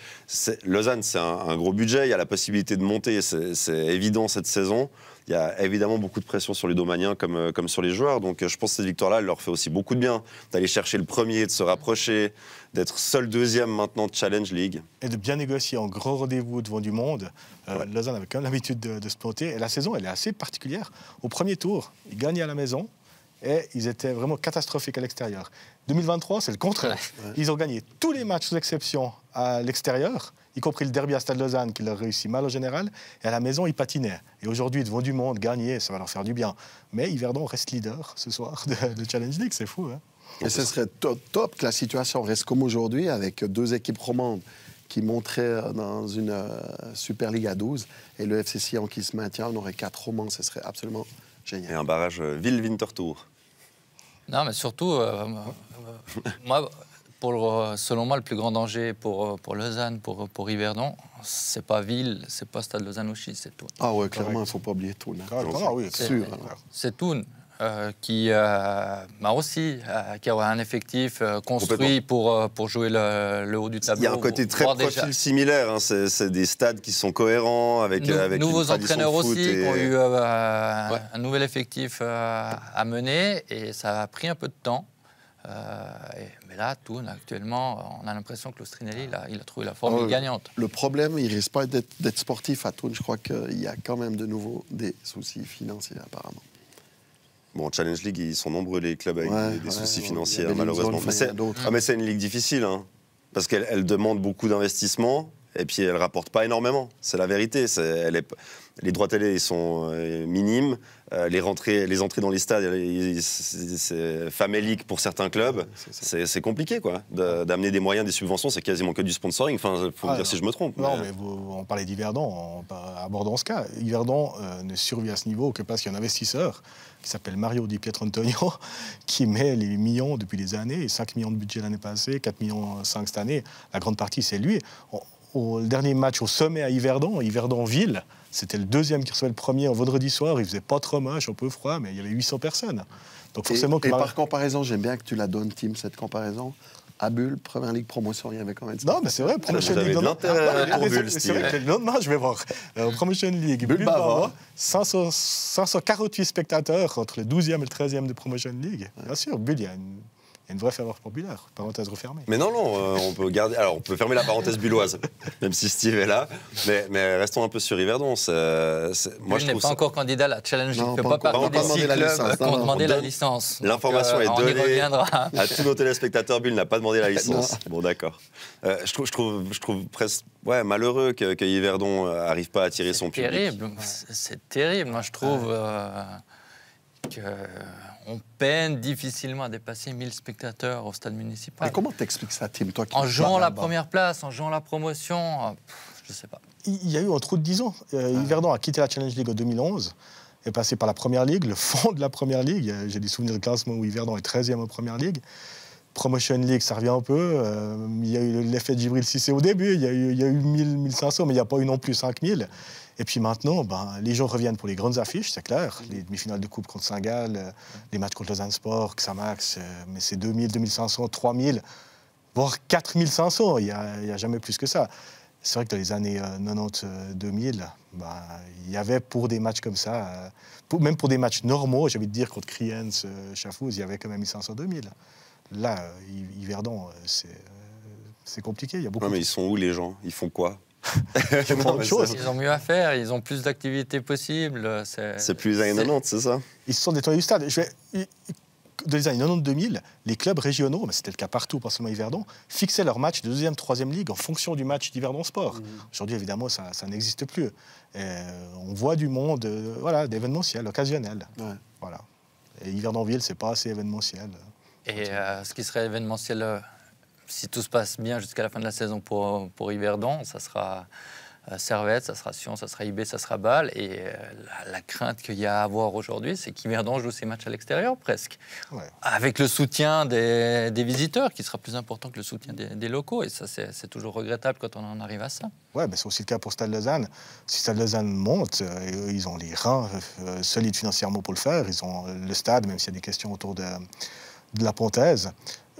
Lausanne, c'est un gros budget, il y a la possibilité de monter, c'est évident cette saison. Il y a évidemment beaucoup de pression sur les Domaniens comme sur les joueurs. Donc je pense que cette victoire-là, elle leur fait aussi beaucoup de bien d'aller chercher le premier, de se rapprocher, d'être seul deuxième maintenant de Challenge League. Et de bien négocier en grand rendez-vous devant du monde. Lausanne avait quand même l'habitude de se planter. Et la saison, elle est assez particulière. Au premier tour, ils gagnaient à la maison et ils étaient vraiment catastrophiques à l'extérieur. 2023, c'est le contraire. Ouais. Ils ont gagné tous les matchs sous exception à l'extérieur, y compris le derby à Stade Lausanne qui leur réussit mal en général. Et à la maison, ils patinaient. Et aujourd'hui, devant du monde, gagner, ça va leur faire du bien. Mais Yverdon reste leader ce soir de Challenge League, c'est fou. Hein. Et ce serait top que la situation reste comme aujourd'hui, avec 2 équipes romandes qui monteraient dans une Super League à 12, et le FC Sion qui se maintient, on aurait 4 romans, ce serait absolument génial. Et un barrage Ville-Winterthur. Non, mais surtout, moi, selon moi, le plus grand danger pour Lausanne, pour Yverdon, c'est pas Ville, c'est pas Stade Lausanne-Ouchy, c'est Thun. Ah ouais, clairement, il ne faut pas oublier Thun. Oui, c'est sûr. C'est Thun. Qui a un effectif construit pour jouer le haut du tableau. Il y a un côté très profil similaire. Hein. C'est des stades qui sont cohérents avec nouveaux entraîneurs aussi qui ont eu un nouvel effectif à mener et ça a pris un peu de temps. Mais là, Thun, actuellement, on a l'impression que l'Ostrinelli, il a trouvé la formule gagnante. Le problème, il ne risque pas d'être sportif à Thun. Je crois qu'il y a quand même de nouveau des soucis financiers apparemment. Bon, en Challenge League, ils sont nombreux les clubs avec des soucis financiers, malheureusement. Mais c'est une ligue difficile, hein, parce qu'elle demande beaucoup d'investissement. et puis elle rapporte pas énormément. C'est la vérité. Les droits télé ils sont minimes. Les entrées dans les stades, c'est famélique pour certains clubs. C'est compliqué, quoi. D'amener des moyens, des subventions, c'est quasiment que du sponsoring. Enfin, faut me dire si je me trompe. Non, mais on parlait d'Yverdon, abordons ce cas. Yverdon ne survit à ce niveau que parce qu'il y a un investisseur qui s'appelle Mario Di Pietrantonio, qui met les millions depuis des années, 5 millions de budget l'année passée, 4 millions 5 cette année. La grande partie, c'est lui. Le dernier match au sommet à Yverdon-Ville, c'était le deuxième qui recevait le premier en vendredi soir. Il faisait pas trop moche, un peu froid, mais il y avait 800 personnes. Donc forcément, et par comparaison, j'aime bien que tu la donnes, Tim, cette comparaison. À Bulle, Première Ligue Promotion, il y avait combien de... Non, mais c'est vrai, Promotion League. Vous avez de l'intérêt pour Bulle, c'est vrai que le lendemain, je vais voir. Promotion League, Bulle Bavarois, 548 spectateurs entre le 12e et le 13e de Promotion League. Bien sûr, Bulle, il y a une vraie ferveur populaire, parenthèse refermée. Mais non, on peut garder. Alors, on peut fermer la parenthèse bulloise, même si Steve est là. Mais restons un peu sur Yverdon. Moi, je n'est pas encore candidat à la Challenge. Il ne fait pas partie des 6 clubs qui ont demandé la licence. L'information est donnée. On y reviendra. À tous nos téléspectateurs, Bulle n'a pas demandé la licence. Bon, d'accord. Je trouve presque malheureux que Yverdon n'arrive pas à attirer son public. C'est terrible. Moi, je trouve qu'on peine difficilement à dépasser 1000 spectateurs au stade municipal. Mais comment t'expliques ça, Tim, toi qui en jouant la première place, en jouant la promotion, je ne sais pas. Il y a eu trop de 10 ans. Yverdon a quitté la Challenge League en 2011, est passé par la Première Ligue, le fond de la Première Ligue. J'ai des souvenirs de classement où Yverdon est 13e en Première Ligue. Promotion League, ça revient un peu. Il y a eu l'effet de Djibril Cissé au début, il y a eu 1000, 1500, mais il n'y a pas eu non plus 5000. Et puis maintenant, les gens reviennent pour les grandes affiches, c'est clair. Les demi-finales de coupe contre Saint-Gall, les matchs contre Lausanne Sport, Xamax, mais c'est 2000, 2500, 3000, voire 4500. Il n'y a jamais plus que ça. C'est vrai que dans les années 90-2000, il y avait pour des matchs comme ça, même pour des matchs normaux, j'ai envie de dire contre Kriens, Chafouz, il y avait quand même 1500-2000. Là, Yverdon, c'est compliqué. Il y a beaucoup. Mais ils sont où les gens? Ils font quoi? Ils ont mieux à faire, ils ont plus d'activités possibles. C'est plus les années 90, c'est ça? Ils se sont détournés du stade. Dans les années 90-2000, les clubs régionaux, mais c'était le cas partout, pas seulement Yverdon, fixaient leurs matchs de deuxième, troisième ligue en fonction du match d'Yverdon Sport. Aujourd'hui, évidemment, ça n'existe plus. On voit du monde, d'événementiel, occasionnel. Ouais. Voilà. Et Yverdonville, c'est pas assez événementiel. Et ce qui serait événementiel, si tout se passe bien jusqu'à la fin de la saison pour Yverdon, ça sera Servette, ça sera Sion, ça sera IB, ça sera Bâle. Et la crainte qu'il y a à avoir aujourd'hui, c'est qu'Yverdon joue ses matchs à l'extérieur presque. Ouais. Avec le soutien des visiteurs, qui sera plus important que le soutien des locaux. Et ça, c'est toujours regrettable quand on en arrive à ça. Oui, c'est aussi le cas pour Stade Lausanne. Si Stade Lausanne monte, ils ont les reins solides financièrement pour le faire. Ils ont le stade, même s'il y a des questions autour de la Pontaise.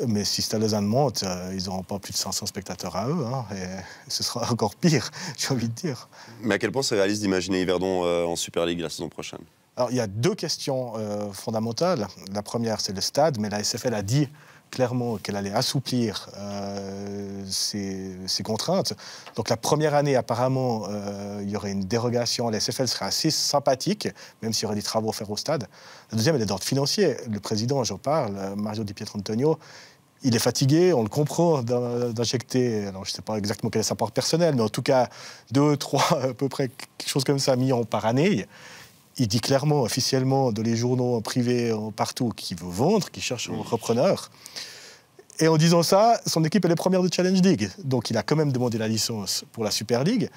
Mais si Stade Lausanne monte, ils n'auront pas plus de 500 spectateurs à eux. Et ce sera encore pire, j'ai envie de dire. Mais à quel point c'est réaliste d'imaginer Yverdon en Super League la saison prochaine? Alors, il y a deux questions fondamentales. La première, c'est le stade, mais la SFL a dit clairement qu'elle allait assouplir ses contraintes. Donc la première année, apparemment, il y aurait une dérogation. La SFL serait assez sympathique, même s'il y aurait des travaux à faire au stade. La deuxième, elle est d'ordre financier. Le président, j'en parle, Mario Di Pietrantonio, il est fatigué, on le comprend, d'injecter, alors je ne sais pas exactement quelle est sa part personnelle, mais en tout cas 2, 3, à peu près, quelque chose comme ça, millions par année. Il dit clairement, officiellement, dans les journaux privés partout, qu'il veut vendre, qu'il cherche un repreneur. Et en disant ça, son équipe, elle est première de Challenge League. Donc il a quand même demandé la licence pour la Super League.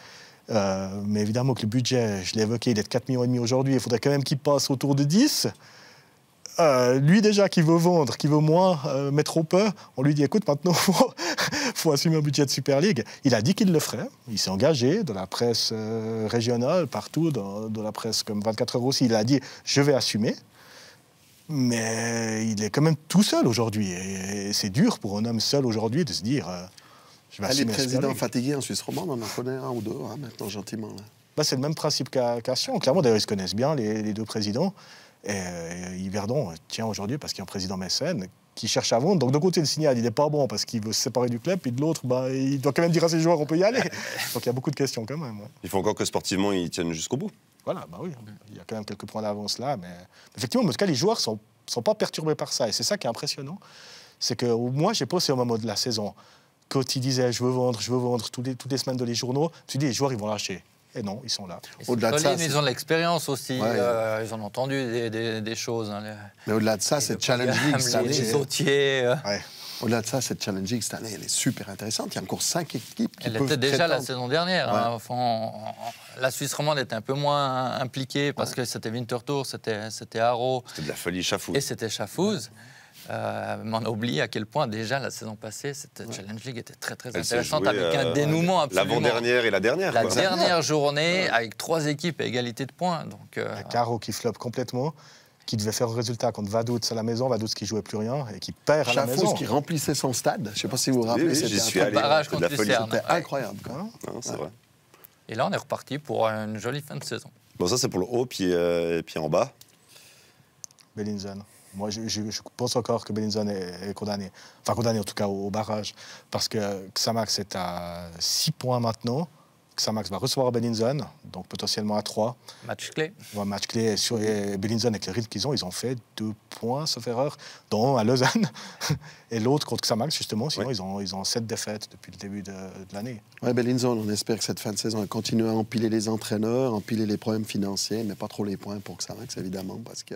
Mais évidemment que le budget, je l'ai évoqué, il est de 4,5 millions aujourd'hui. Il faudrait quand même qu'il passe autour de 10. Lui déjà qui veut vendre, qui veut moins, mais trop peu, on lui dit écoute, maintenant faut assumer un budget de Super League. Il a dit qu'il le ferait, il s'est engagé dans la presse régionale, partout, dans la presse comme 24 heures aussi, il a dit je vais assumer, mais il est quand même tout seul aujourd'hui, et c'est dur pour un homme seul aujourd'hui de se dire je vais assumer. Les présidents fatigués en Suisse romande, on en connaît un ou deux maintenant gentiment. Là. C'est le même principe qu'à Sion, clairement d'ailleurs ils se connaissent bien les deux présidents. Et Yverdon tient aujourd'hui parce qu'il y a un président mécène qui cherche à vendre. Donc d'un côté, le signal, il n'est pas bon parce qu'il veut se séparer du club, puis de l'autre, il doit quand même dire à ses joueurs on peut y aller. Donc il y a beaucoup de questions quand même. Ouais. Il faut encore que sportivement, ils tiennent jusqu'au bout. Voilà, oui, il y a quand même quelques points d'avance là. Mais effectivement, en tout cas, les joueurs ne sont pas perturbés par ça. Et c'est ça qui est impressionnant. C'est que moi, j'ai posé au moment de la saison, quand il disait je veux vendre toutes les semaines dans les journaux, je me suis dit les joueurs ils vont lâcher. Et non, ils sont là. Au-delà de ça, ils ont de l'expérience aussi. Ouais. Ils ont entendu des choses. Hein, mais au-delà de ça, cette Challenge League cette année, les sautiers. Au-delà de ça, cette Challenge League cette année, elle est super intéressante. Il y a encore 5 équipes qui elle peuvent était déjà prétendre. la saison dernière. Ouais. Hein. Enfin, la Suisse romande était un peu moins impliquée parce que c'était Winterthur, c'était Haro. C'était de la folie Schaffhouse. Et c'était Schaffhouse. Mais on a oublié à quel point déjà la saison passée, cette Challenge League était très très intéressante avec un dénouement absolument. L'avant-dernière et la dernière. La dernière journée avec 3 équipes à égalité de points. Donc, Caro qui floppe complètement, qui devait faire un résultat contre Vaduz à la maison, Vaduz qui jouait plus rien et qui perd à la maison. Schaffhouse qui remplissait son stade. Je ne sais pas si vous vous rappelez. C'était un barrage contre Lucerne. C'était incroyable. Quoi. Non, c'est vrai. Et là, on est reparti pour une jolie fin de saison. Bon, ça c'est pour le haut, puis en bas. Bellinzone. Moi, je pense encore que Bellinzone est condamné. Enfin, condamné en tout cas au barrage. Parce que Xamax est à 6 points maintenant. Xamax va recevoir Bellinzone, donc potentiellement à 3. Match clé. Ouais, match clé. Et Bellinzone, avec le rythme qu'ils ont fait 2 points, sauf erreur, dont à Lausanne. Et l'autre contre Xamax, justement. Sinon, ils ont 7 défaites depuis le début de l'année. Oui, Bellinzone, on espère que cette fin de saison va continuer à empiler les entraîneurs, empiler les problèmes financiers, mais pas trop les points pour Xamax, évidemment, parce que...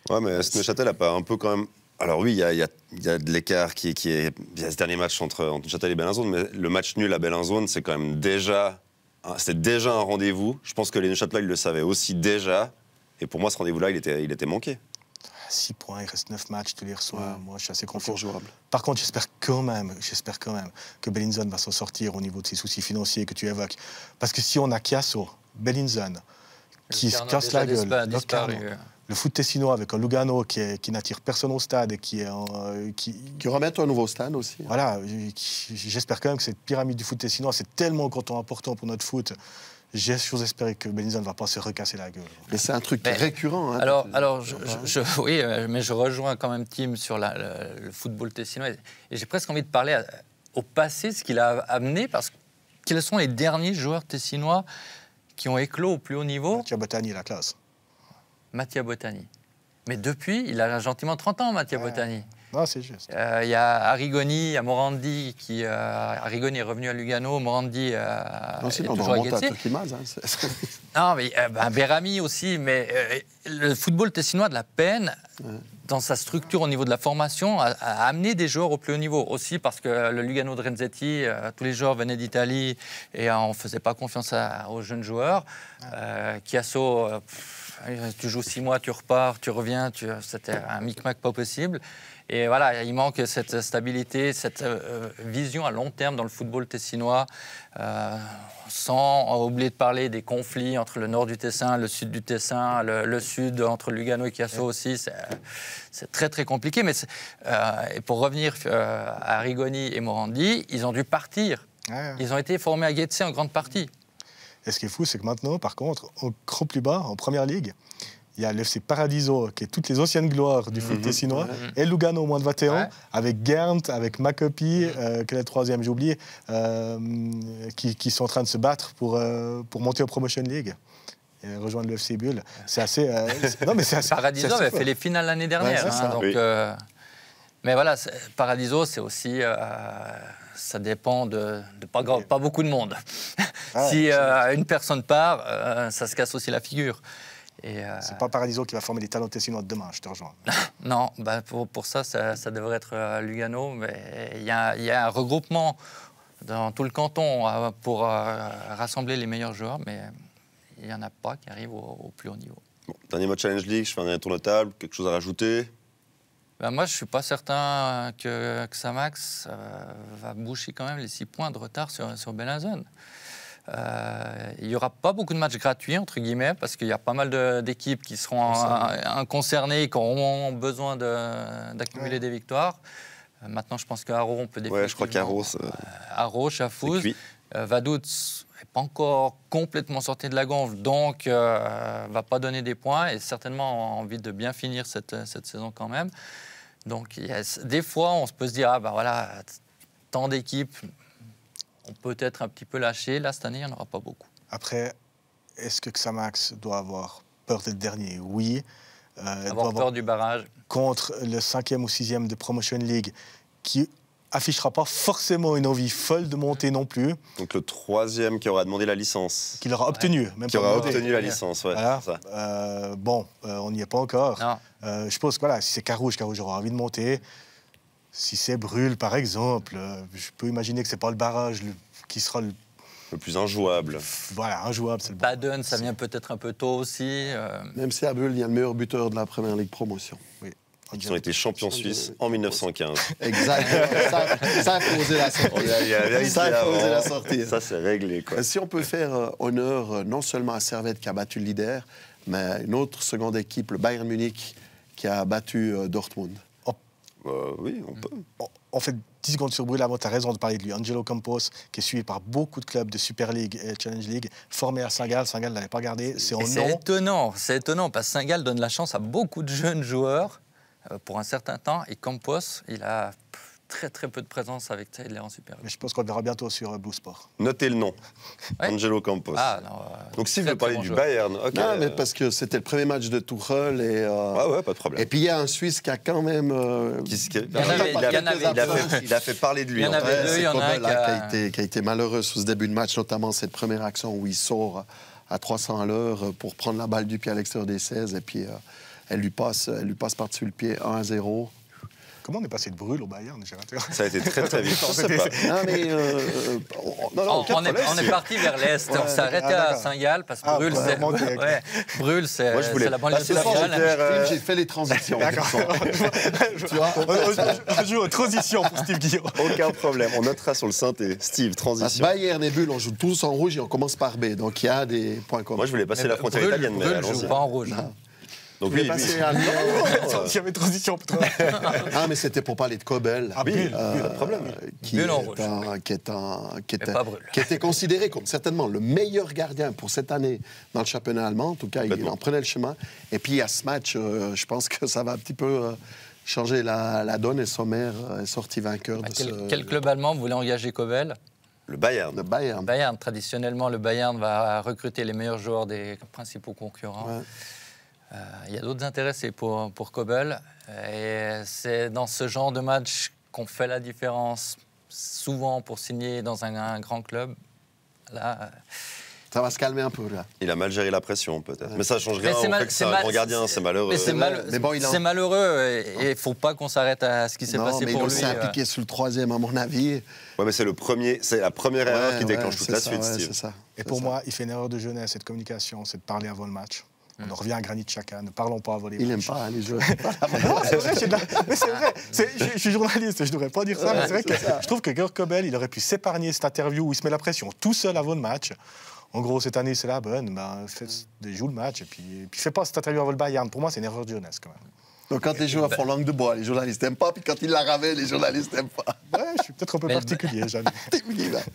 Ouais, mais Neuchâtel a pas un peu quand même. Alors oui, il y a de l'écart qui est. Il y a ce dernier match entre Neuchâtel et Bellinzone, mais le match nul à Bellinzone, c'est quand même déjà. C'était déjà un rendez-vous. Je pense que les Neuchâtelois, ils le savaient aussi déjà. Et pour moi, ce rendez-vous-là, il était manqué. 6 points, il reste 9 matchs, tu les reçois. Ouais. Moi, je suis assez confiant. Jouable. Par contre, j'espère quand même que Bellinzone va s'en sortir au niveau de ses soucis financiers que tu évoques. Parce que si on a Chiasso, Bellinzone, qui se casse la gueule, le foot tessinois avec un Lugano qui n'attire personne au stade et qui remettent un nouveau stade aussi. Voilà, j'espère quand même que cette pyramide du foot tessinois, c'est tellement important pour notre foot. J'ose espérer que Bellinzone ne va pas se recasser la gueule. Mais c'est un truc récurrent. Hein, alors oui, mais je rejoins quand même Tim sur le football tessinois. Et j'ai presque envie de parler au passé, ce qu'il a amené, parce que quels sont les derniers joueurs tessinois qui ont éclos au plus haut niveau? Mattia Bottani, la classe. Mattia Bottani. Mais depuis, il a gentiment 30 ans, Mattia Bottani. Non, c'est juste. Il y a Arrigoni, il y a Morandi, Arrigoni est revenu à Lugano, Morandi est toujours à Guettier. Non, mais Berami aussi, mais le football tessinois de la peine, dans sa structure au niveau de la formation, a amené des joueurs au plus haut niveau. Aussi parce que le Lugano de Renzetti, tous les joueurs venaient d'Italie et on ne faisait pas confiance aux jeunes joueurs. Chiasso... tu joues 6 mois, tu repars, tu reviens, c'était un micmac pas possible. Et voilà, il manque cette stabilité, cette vision à long terme dans le football tessinois, sans oublier de parler des conflits entre le nord du Tessin, le sud du Tessin, le sud entre Lugano et Chiasso aussi. C'est très très compliqué. Mais et pour revenir à Arrigoni et Morandi, ils ont dû partir. Ils ont été formés à Guettier en grande partie. Et ce qui est fou, c'est que maintenant, par contre, au grand plus bas, en première ligue, il y a l'FC Paradiso, qui est toutes les anciennes gloires du foot tessinois, et Lugano, moins de 21, avec Gerndt, avec Makopi, quel est le troisième, j'ai oublié, qui sont en train de se battre pour monter au Promotion League et rejoindre le FC Bull. C'est assez... non, mais c'est assez... Paradiso avait fait les finales l'année dernière. Mais voilà, Paradiso, c'est aussi... ça dépend de pas beaucoup de monde. Si une personne part, ça se casse aussi la figure. C'est pas Paradiso qui va former les talents tessinois de demain, je te rejoins. Non, pour ça devrait être Lugano. Mais il y a un regroupement dans tout le canton pour rassembler les meilleurs joueurs, mais il n'y en a pas qui arrivent au plus haut niveau. Bon, dernier match Challenge League, je fais un dernier tour de table, quelque chose à rajouter? Moi, je ne suis pas certain que Xamax va boucher quand même les 6 points de retard sur Bellinzone. Il n'y aura pas beaucoup de matchs gratuits, entre guillemets, parce qu'il y a pas mal d'équipes qui seront concernées et qui auront besoin d'accumuler des victoires. Maintenant, je pense qu'Haro, on peut définitivement... Ouais, je crois qu'Haro... Haro, Schaffhouse, Vaduz n'est pas encore complètement sorti de la gonfle, donc ne va pas donner des points et certainement a envie de bien finir cette saison quand même. Donc, des fois, on peut se dire, voilà, tant d'équipes... On peut être un petit peu lâché. Là, cette année, il n'y en aura pas beaucoup. Après, est-ce que Xamax doit avoir peur d'être dernier? Oui. Avoir peur du barrage. Contre le 5e ou 6e de Promotion League, qui affichera pas forcément une envie folle de monter non plus. Donc le troisième qui aura demandé la licence. Qu'il aura obtenu. Ouais. Qui aura obtenu la licence, ouais. Voilà. Ça. On n'y est pas encore. Non. Je pense que voilà, si c'est Carouge aura envie de monter. Si c'est Brûle, par exemple, je peux imaginer que c'est pas le barrage qui sera le plus injouable. Voilà, injouable. C'est le Baden, ça vient peut-être un peu tôt aussi. Même si à Bulle, il y a le meilleur buteur de la Première Ligue Promotion. Oui. Ils ont été champions suisses en 1915. Exactement. Ça, il faut oser la sortir. Ça, il faut oser la sortir. Ça, c'est réglé, quoi. Si on peut faire honneur non seulement à Servette qui a battu le leader, mais une autre seconde équipe, le Bayern Munich, qui a battu Dortmund. Oui, on peut. On fait 10 secondes sur Brûle. Avant, tu as raison de parler de lui. Angelo Campos, qui est suivi par beaucoup de clubs de Super League et Challenge League, formé à Saint-Gall. Saint-Gall ne l'avait pas gardé. C'est étonnant, parce que Saint-Gall donne la chance à beaucoup de jeunes joueurs pour un certain temps. Et Campos, il a très très peu de présence avec Tidler en Super League. Mais je pense qu'on le verra bientôt sur Blue Sport. Notez le nom. Ouais. Angelo Campos. Ah, non, donc si vous voulez parler du Bayern, ok. Non, mais parce que c'était le premier match de Tuchel et. Ouais, pas de problème. Et puis il y a un Suisse qui a quand même. Il a fait parler de lui. Il y en avait deux, il y en a un qui a été malheureux sur ce début de match, notamment cette première action où il sort à 300 à l'heure pour prendre la balle du pied à l'extérieur des 16 et puis elle lui passe par-dessus le pied 1-0. Comment on est passé de Brûle au Bayern? Ça a été très très vite. Je sais pas. Non, mais on est parti vers l'Est. On s'est arrêté à Saint-Gall parce que Brûle, c'est la banlieue sociale. J'ai fait les transitions. D'accord. Tu vois, on joue aux transitions pour Steve Guillaume. Aucun problème. On notera sur le synthé. Steve, transition. Bayern et Bulle, on joue tous en rouge et on commence par B. Donc il y a des points communs. Moi, je voulais passer la frontière italienne, mais Brûle joue pas en rouge. Donc oui, il y avait transition. Ah, mais c'était pour parler de Kobel. Ah, oui, pas de problème. Qui était considéré comme certainement le meilleur gardien pour cette année dans le championnat allemand. En tout cas, il en prenait le chemin. Et puis, à ce match, je pense que ça va un petit peu changer la donne. Et Sommer est sorti vainqueur. Quel club allemand voulait engager Kobel? Le Bayern. Le Bayern. Bayern. Traditionnellement, le Bayern va recruter les meilleurs joueurs des principaux concurrents. Ouais. Il y a d'autres intéressés pour Kobel. Et c'est dans ce genre de match qu'on fait la différence, souvent pour signer dans un grand club. Là, ça va se calmer un peu, là. Il a mal géré la pression, peut-être. Mais ça change rien au fait que c'est un grand gardien, c'est malheureux. C'est malheureux et il ne faut pas qu'on s'arrête à ce qui s'est passé pour lui. Il s'est impliqué sur le troisième, à mon avis. Oui, mais c'est la première erreur qui déclenche toute la suite, Steve. Ça. Et pour moi, il fait une erreur de jeunesse et de communication, c'est de parler avant le match. On en revient à Granit Xhaka, ne parlons pas avant les matchs. Il n'aime pas les joueurs. C'est vrai, mais c'est vrai. Je suis journaliste, je ne devrais pas dire ça, mais c'est vrai que je trouve que Gerd Kobel, il aurait pu s'épargner cette interview où il se met la pression tout seul avant le match. En gros, cette année, c'est la bonne. Joue le match et puis fais pas cette interview avant le Bayern. Pour moi, c'est une erreur de jeunesse, quand même. Donc, quand les joueurs font langue de bois, les journalistes n'aiment pas. Puis quand ils la ravellent, les journalistes n'aiment pas. Ouais, je suis peut-être un peu particulier, jamais.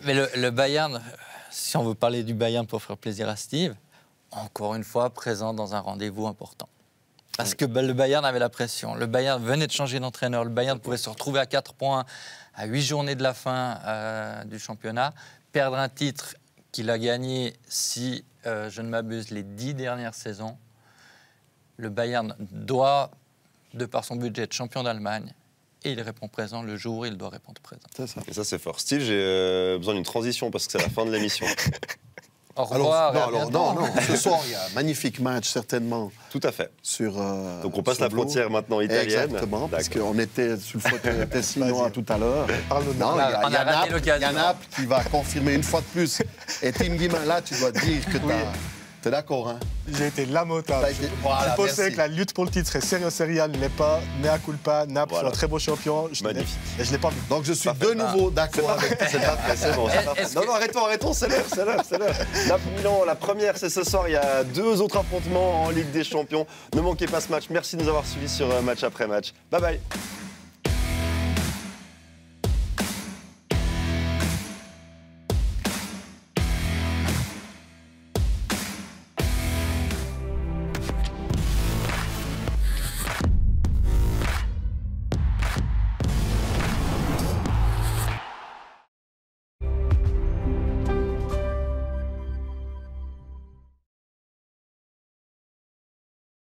Mais le Bayern, si on veut parler du Bayern pour faire plaisir à Steve, encore une fois, présent dans un rendez-vous important. Parce que le Bayern avait la pression. Le Bayern venait de changer d'entraîneur. Le Bayern pouvait se retrouver à 4 points à 8 journées de la fin du championnat. Perdre un titre qu'il a gagné, si je ne m'abuse, les 10 dernières saisons. Le Bayern doit, de par son budget, être champion d'Allemagne. Et il répond présent le jour où il doit répondre présent. C'est ça. Et ça, c'est fort. Steve, j'ai besoin d'une transition parce que c'est la fin de l'émission. Au revoir. Non. Ce soir, il y a un magnifique match, certainement. Tout à fait. Donc, on passe la frontière maintenant italienne. Exactement, parce qu'on était sur le fauteuil tessinois tout à l'heure. Il y a Naples qui va confirmer une fois de plus. Et Tim Guimin, là, tu dois dire que t'es d'accord, hein? J'ai été lamentable. Je pensais que la lutte pour le titre est sérieux sérial, ne l'est pas. Mea culpa, Naples sont un très beau champion. Magnifique. Et je ne l'ai pas vu. Donc je suis de nouveau d'accord avec toi. C'est bon. Non, arrêtons, c'est l'heure. Naples-Milan, la première, c'est ce soir. Il y a 2 autres affrontements en Ligue des Champions. Ne manquez pas ce match. Merci de nous avoir suivis sur Match après Match. Bye bye.